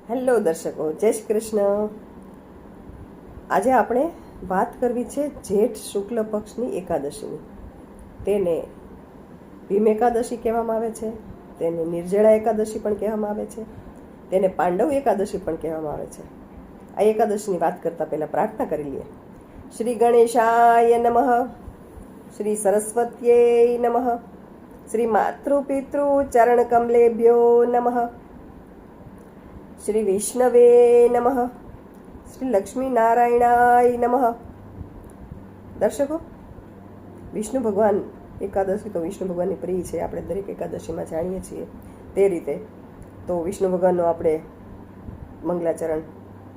Hello દર્શકો, જય શ્રી કૃષ્ણ. આજે આપણે વાત કરવી છે જેઠ શુક્લ પક્ષની એકાદશીની. તેને ભીમ એકાદશી કહેવામાં આવે છે, તેને નિર્જળા એકાદશી પણ કહેવામાં આવે છે, તેને પાંડવ એકાદશી પણ કહેવામાં આવે છે. આ એકાદશીની વાત કરતાં પહેલાં પ્રાર્થના કરી લઈએ. શ્રી ગણેશાય નમઃ, શ્રી સરસ્વત્યે નમઃ, શ્રી માતૃપિતૃ ચરણ કમલેભ્યો નમઃ, શ્રી વિષ્ણવે નમઃ, શ્રી લક્ષ્મી નારાયણાય નમઃ. દર્શકો, વિષ્ણુ ભગવાન એકાદશી તો વિષ્ણુ ભગવાનની પ્રિય છે. આપણે દરેક એકાદશીમાં જાણીએ છીએ તે રીતે. તો વિષ્ણુ ભગવાનનો આપણે મંગલાચરણ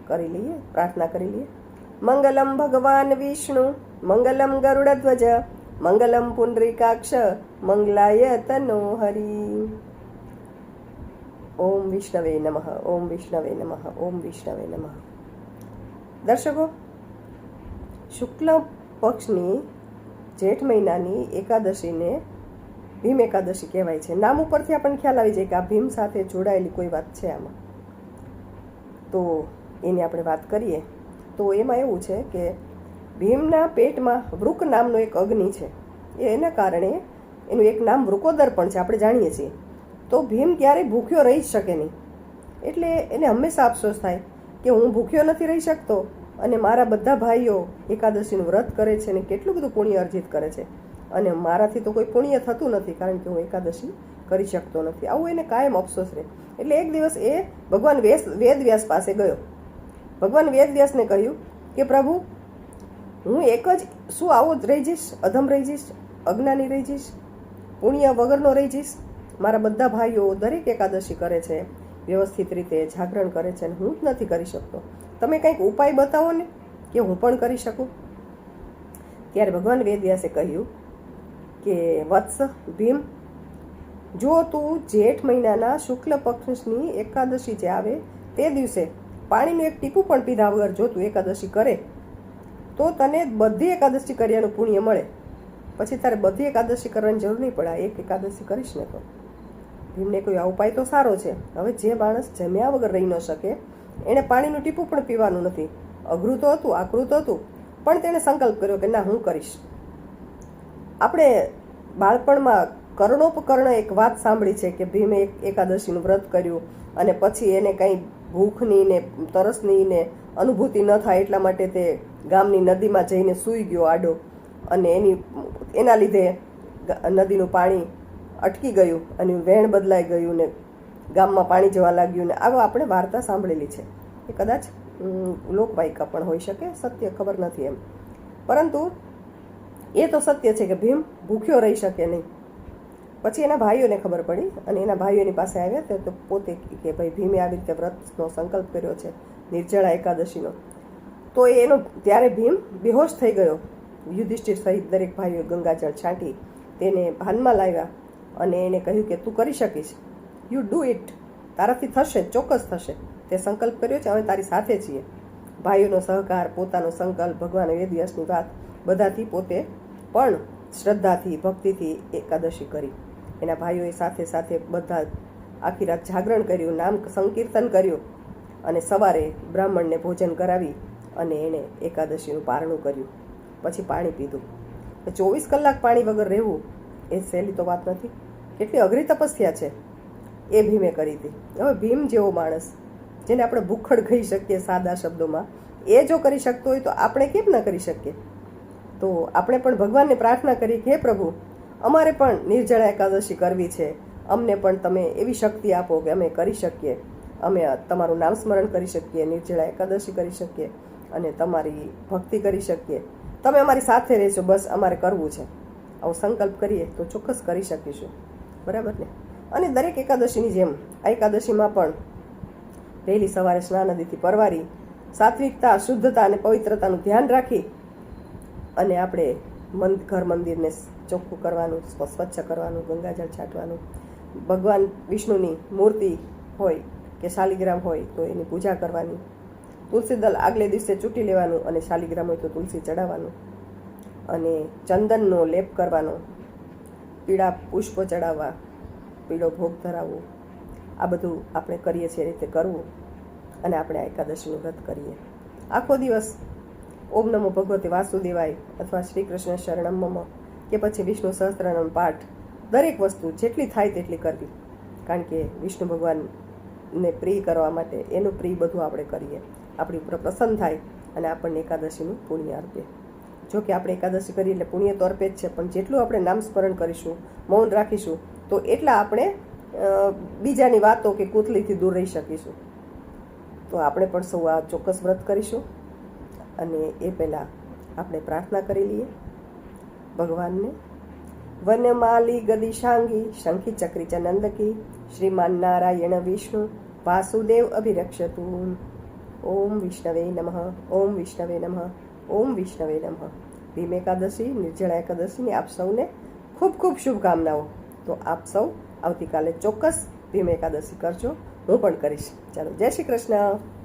કરી લઈએ, પ્રાર્થના કરી લઈએ. મંગલમ ભગવાન વિષ્ણુ, મંગલમ ગરુડધ્વજ, મંગલમ પુંડરીકાક્ષ, મંગલાય તનો હરિ. ઓમ વિષ્ણવે નમઃ, ઓમ વિષ્ણવે નમઃ, ઓમ વિષ્ણવે નમઃ. દર્શકો, શુક્લ પક્ષની જેઠ મહિનાની એકાદશીને ભીમ એકાદશી કહેવાય છે. નામ ઉપરથી આપણને ખ્યાલ આવી જાય કે આ ભીમ સાથે જોડાયેલી કોઈ વાત છે આમાં. તો એની આપણે વાત કરીએ તો એમાં એવું છે કે ભીમના પેટમાં વૃક નામનો એક અગ્નિ છે. એના કારણે એનું એક નામ વૃકોદર પણ છે, આપણે જાણીએ છીએ. તો ભીમ ક્યારેય ભૂખ્યો રહી જ શકે નહીં. એટલે એને હંમેશા અફસોસ થાય કે હું ભૂખ્યો નથી રહી શકતો અને મારા બધા ભાઈઓ એકાદશીનું વ્રત કરે છે અને કેટલું બધું પુણ્ય અર્જિત કરે છે, અને મારાથી તો કોઈ પુણ્ય થતું નથી કારણ કે હું એકાદશી કરી શકતો નથી. આવું એને કાયમ અફસોસ રહે. એટલે એક દિવસ એ ભગવાન વેદવ્યાસ પાસે ગયો. ભગવાન વેદવ્યાસને કહ્યું કે પ્રભુ, હું એક જ શું આવો જ રહી જઈશ, અધમ રહી જઈશ, અજ્ઞાની રહી જઈશ, પુણ્ય વગરનો રહી જઈશ? મારા બધા ભાઈઓ દરેક એકાદશી કરે છે, વ્યવસ્થિત રીતે જાગરણ કરે છે, અને હું જ નથી કરી શકતો. તમે કંઈક ઉપાય બતાવો ને કે હું પણ કરી શકું. ત્યારે ભગવાન વેદવ્યાસે કહ્યું કે વત્સ ભીમ, જો તું જેઠ મહિનાના શુક્લ પક્ષની એકાદશી જે આવે તે દિવસે પાણીનું એક ટીપું પણ પીધા વગર જો તું એકાદશી કરે તો તને બધી એકાદશી કર્યાનું પુણ્ય મળે. પછી તારે બધી એકાદશી કરવાની જરૂર નહીં પડે, એક એકાદશી કરીશ ને તો. ભીમને કોઈ આ ઉપાય તો સારો છે. હવે જે માણસ જમ્યા વગર રહી ન શકે, એણે પાણીનું ટીપું પણ પીવાનું નથી. અઘરું તો હતું, આકરું તો હતું, પણ તેણે સંકલ્પ કર્યો કે ના, હું કરીશ. આપણે બાળપણમાં કર્ણોપકર્ણ એક વાત સાંભળી છે કે ભીમે એક એકાદશીનું વ્રત કર્યું અને પછી એને કંઈ ભૂખની ને તરસની ને અનુભૂતિ ન થાય એટલા માટે તે ગામની નદીમાં જઈને સૂઈ ગયો આડો, અને એના લીધે નદીનું પાણી અટકી ગયું અને વેણ બદલાઈ ગયું ને ગામમાં પાણી જવા લાગ્યું ને. આવો આપણે વાર્તા સાંભળેલી છે. એ કદાચ લોકવાયકા પણ હોઈ શકે, સત્ય ખબર નથી એમ. પરંતુ એ તો સત્ય છે કે ભીમ ભૂખ્યો રહી શકે નહીં. પછી એના ભાઈઓને ખબર પડી અને એના ભાઈઓની પાસે આવ્યા તો પોતે કે ભાઈ ભીમે આવી રીતે વ્રતનો સંકલ્પ કર્યો છે, નિર્જળા એકાદશીનો. તો એનો ત્યારે ભીમ બેહોશ થઈ ગયો. યુધિષ્ઠિર સહિત દરેક ભાઈઓએ ગંગાજળ છાંટી તેને ભાનમાં લાવ્યા અને એને કહ્યું કે તું કરી શકીશ, યુ ડુ ઇટ, તારાથી થશે, ચોક્કસ થશે. તે સંકલ્પ કર્યો છે, અમે તારી સાથે છીએ. ભાઈઓનો સહકાર, પોતાનો સંકલ્પ, ભગવાન વેદવ્યાસની વાત, બધાથી પોતે પણ શ્રદ્ધાથી, ભક્તિથી એકાદશી કરી. એના ભાઈઓએ સાથે સાથે બધા આખી રાત જાગરણ કર્યું, નામ સંકીર્તન કર્યું અને સવારે બ્રાહ્મણને ભોજન કરાવી અને એણે એકાદશીનું પારણું કર્યું. પછી પાણી પીધું. 24 કલાક પાણી વગર રહેવું એ સહેલી તો વાત નથી. કેટલી અઘરી તપસ્યા છે એ ભીમે કરી હતી. હવે ભીમ જેવો માણસ, જેને આપણે ભૂખડ કહી શકીએ સાદા શબ્દોમાં, એ જો કરી શકતો હોય તો આપણે કેમ ન કરી શકીએ? તો આપણે પણ ભગવાનને પ્રાર્થના કરી કે હે પ્રભુ, અમારે પણ નિર્જળા એકાદશી કરવી છે, અમને પણ તમે એવી શક્તિ આપો કે અમે કરી શકીએ, અમે તમારું નામ સ્મરણ કરી શકીએ, નિર્જળા એકાદશી કરી શકીએ અને તમારી ભક્તિ કરી શકીએ. તમે અમારી સાથે રહેશો, બસ અમારે કરવું છે. આવો સંકલ્પ કરીએ તો ચોક્કસ કરી શકીશું. બરાબર ને? અને દરેક એકાદશીની જેમ આ એકાદશીમાં પણ વહેલી સવારે સ્નાન-નદીથી પરવારી સાત્વિકતા, શુદ્ધતા અને પવિત્રતાનું ધ્યાન રાખી અને આપણે ઘર મંદિરને ચોખ્ખું કરવાનું, સ્વચ્છ કરવાનું, ગંગાજળ છાંટવાનું. ભગવાન વિષ્ણુની મૂર્તિ હોય કે શાલિગ્રામ હોય તો એની પૂજા કરવાની. તુલસી દળ આગલે દિવસે ચૂંટી લેવાનું અને શાલિગ્રામ હોય તો તુલસી ચડાવવાનું, અને ચંદનનો લેપ કરવાનો, પીળા પુષ્પો ચડાવવા, પીળો ભોગ ધરાવવો. આ બધું આપણે કરીએ છીએ એ રીતે કરવું. અને આપણે આ એકાદશીનું વ્રત કરીએ. આખો દિવસ ઓમ નમો ભગવતે વાસુદેવાય અથવા શ્રી કૃષ્ણ શરણમ મમ કે પછી વિષ્ણુ સહસ્ત્રનામ પાઠ, દરેક વસ્તુ જેટલી થાય તેટલી કરવી. કારણ કે વિષ્ણુ ભગવાનને પ્રિય કરવા માટે એનું પ્રિય બધું આપણે કરીએ, આપણી ઉપર પ્રસન્ન થાય અને આપણને એકાદશીનું પુણ્ય અર્પે. જો કે આપણે એકાદશી કરીએ એટલે પુણ્ય તો અર્પે જ છે, પણ જેટલું આપણે નામ સ્મરણ કરીશું, મૌન રાખીશું, તો એટલા આપણે બીજાની વાતો કે કૂતલીથી દૂર રહી શકીશું. તો આપણે પણ સૌ આ ચોક્કસ વ્રત કરીશું. અને એ પહેલાં આપણે પ્રાર્થના કરી લઈએ ભગવાનને. વનમાલી ગદિશાંગી શંખી ચક્રી ચ નંદકી શ્રીમાન નારાયણ વિષ્ણુ વાસુદેવ અભિરક્ષતુ. ઓમ વિષ્ણવે નમઃ. ઓમ વિષ્ણવે નમઃ. ઓમ વિષ્ણવે નમઃ. ભીમ એકાદશી, નિર્જળા એકાદશીની આપ સૌને ખૂબ ખૂબ શુભકામનાઓ. તો આપ સૌ આવતીકાલે ચોક્કસ ભીમ એકાદશી કરજો, હું પણ કરીશ. ચાલો, જય શ્રી કૃષ્ણ.